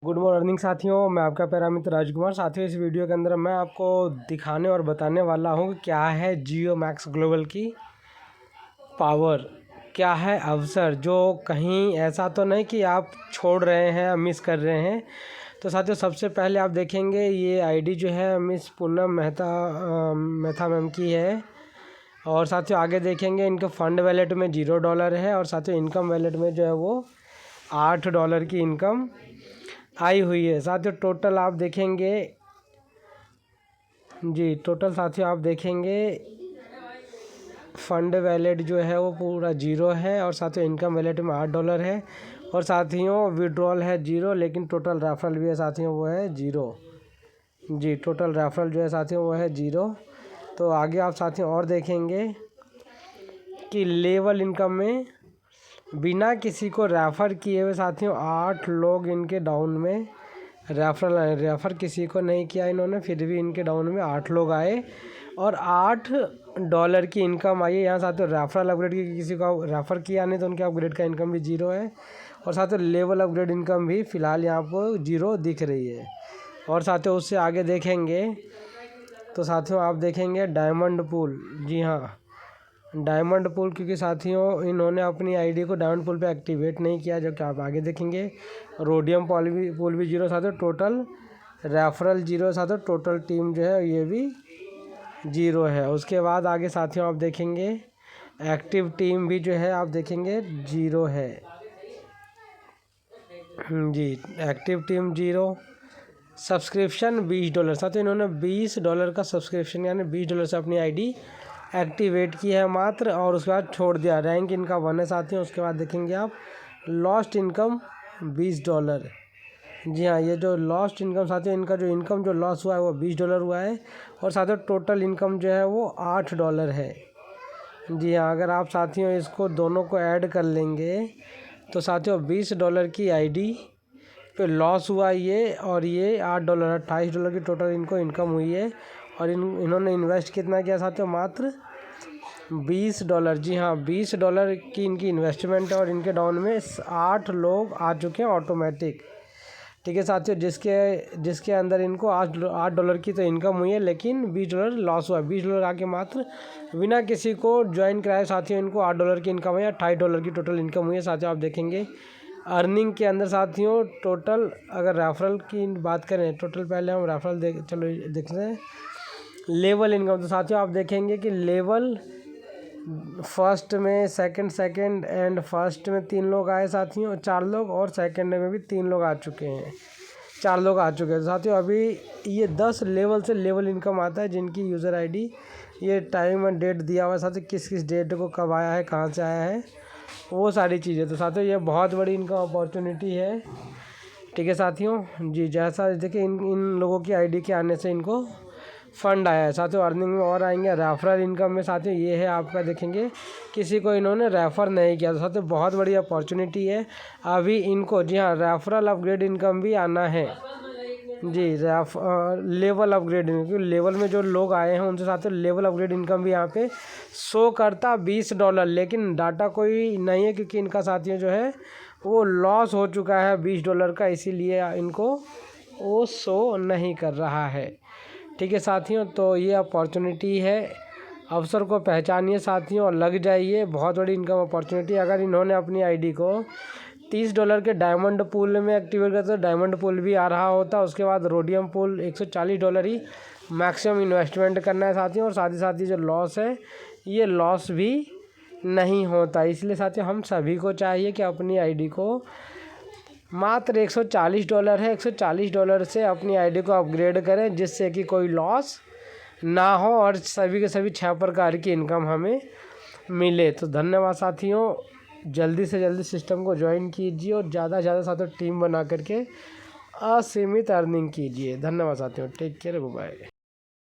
Good morning साथियों, मैं आपका प्यारा मित्र राजकुमार। साथियों, इस वीडियो के अंदर मैं आपको दिखाने और बताने वाला हूँ कि क्या है जियो मैक्स ग्लोबल की पावर, क्या है अवसर। जो कहीं ऐसा तो नहीं कि आप छोड़ रहे हैं, मिस कर रहे हैं। तो साथियों, सबसे पहले आप देखेंगे ये आईडी जो है मिस पूनम मेहता मैम की है। और साथियों आगे देखेंगे इनके फंड वैलेट में $0 है। और साथियों इनकम वैलेट में जो है वो $8 की इनकम आई हुई है। साथियों टोटल आप देखेंगे जी, टोटल साथियों आप देखेंगे फंड वैलेट जो है वो पूरा 0 है। और साथियों इनकम वैलेट में $8 है। और साथियों विड्रॉल है 0, लेकिन टोटल रेफरल भी है साथियों वो है 0 जी। टोटल रेफरल जो है साथियों वो है 0। तो आगे आप साथियों और देखेंगे कि लेवल इनकम में बिना किसी को रेफ़र किए हुए साथियों 8 लोग इनके डाउन में रेफरल आए। रेफ़र किसी को नहीं किया इन्होंने, फिर भी इनके डाउन में 8 लोग आए और $8 की इनकम आई है। यहाँ साथियों रेफरल अपग्रेड की किसी को रेफ़र किया नहीं तो उनके अपग्रेड का इनकम भी 0 है। और साथियों लेवल अपग्रेड इनकम भी फ़िलहाल यहाँ आपको 0 दिख रही है। और साथियों उससे आगे देखेंगे तो साथियों आप देखेंगे डायमंड पूल। जी हाँ, डायमंड पूल, क्योंकि साथियों इन्होंने अपनी आईडी को डायमंड पूल पे एक्टिवेट नहीं किया, जो कि आप आगे देखेंगे। रोडियम पूल भी 0 साथियों, टोटल रेफरल 0 साथियों, टोटल टीम जो है ये भी 0 है। उसके बाद आगे साथियों आप देखेंगे एक्टिव टीम भी जो है आप देखेंगे 0 है जी। Active team 0। सब्सक्रिप्शन $20 साथियों, इन्होंने $20 का सब्सक्रिप्शन यानी $20 से अपनी आईडी एक्टिवेट की है मात्र, और उसके बाद छोड़ दिया। रैंक इनका 1 है साथियों। उसके बाद देखेंगे आप लॉस्ट इनकम $20। जी हाँ, ये जो लॉस्ट इनकम साथियों, इनका जो इनकम जो लॉस हुआ है वो $20 हुआ है। और साथियों टोटल इनकम जो है वो $8 है। जी हाँ, अगर आप साथियों इसको दोनों को ऐड कर लेंगे तो साथियों $20 की आईडी पे लॉस हुआ ये, और ये $8 $28 की टोटल इनको इनकम हुई है। और इन्होंने इन्वेस्ट कितना किया साथियों, मात्र $20। जी हाँ, $20 की इनकी इन्वेस्टमेंट है। और इनके डाउन में 8 लोग आ चुके हैं ऑटोमेटिक। ठीक है साथियों, जिसके अंदर इनको $8 की तो इनकम हुई है, लेकिन $20 लॉस हुआ है। $20 आके मात्र बिना किसी को ज्वाइन कराए साथियों इनको $8 की इनकम है, या $28 की टोटल इनकम हुई है। साथियों आप देखेंगे अर्निंग के अंदर साथियों टोटल, अगर रेफरल की बात करें, टोटल पहले हम रेफरल देखते हैं लेवल इनकम। तो साथियों आप देखेंगे कि लेवल फर्स्ट में सेकंड एंड फर्स्ट में 3 लोग आए साथियों, 4 लोग, और सेकंड में भी 3 लोग आ चुके हैं, 4 लोग आ चुके हैं साथियों। अभी ये 10 लेवल से लेवल इनकम आता है, जिनकी यूज़र आईडी ये टाइम एंड डेट दिया हुआ है साथियों, किस डेट को कब आया है, कहाँ से आया है, वो सारी चीज़ें। तो साथियों ये बहुत बड़ी इनका अपॉर्चुनिटी है। ठीक है साथियों जी, जैसा देखिए इन लोगों की आईडी के आने से इनको फंड आया है साथियों। अर्निंग में और आएंगे। रेफरल इनकम में साथियों ये है आपका, देखेंगे किसी को इन्होंने रेफ़र नहीं किया। तो साथियों बहुत बड़ी अपॉर्चुनिटी है अभी इनको। जी हाँ, रेफरल अपग्रेड इनकम भी आना है जी। लेवल अपग्रेड, क्योंकि लेवल में जो लोग आए हैं उनसे साथियों लेवल अपग्रेड इनकम भी यहाँ पे शो करता $20, लेकिन डाटा कोई नहीं है, क्योंकि इनका साथियों जो है वो लॉस हो चुका है $20 का, इसीलिए इनको वो शो नहीं कर रहा है। ठीक है साथियों, तो ये अपॉर्चुनिटी है, अवसर को पहचानिए साथियों और लग जाइए। बहुत बड़ी इनकम अपॉर्चुनिटी। अगर इन्होंने अपनी आईडी को $30 के डायमंड पूल में एक्टिवेट करते तो डायमंड पूल भी आ रहा होता। उसके बाद रोडियम पूल $140 ही मैक्सिमम इन्वेस्टमेंट करना है साथियों। और साथ ही जो लॉस है ये लॉस भी नहीं होता। इसलिए साथियों हम सभी को चाहिए कि अपनी आईडी को मात्र $140 है, $140 से अपनी आईडी को अपग्रेड करें, जिससे कि कोई लॉस ना हो और सभी के सभी 6 प्रकार की इनकम हमें मिले। तो धन्यवाद साथियों, जल्दी से जल्दी सिस्टम को ज्वाइन कीजिए और ज़्यादा से ज़्यादा साथियों टीम बना करके असीमित अर्निंग कीजिए। धन्यवाद साथियों, टेक केयर, बाय।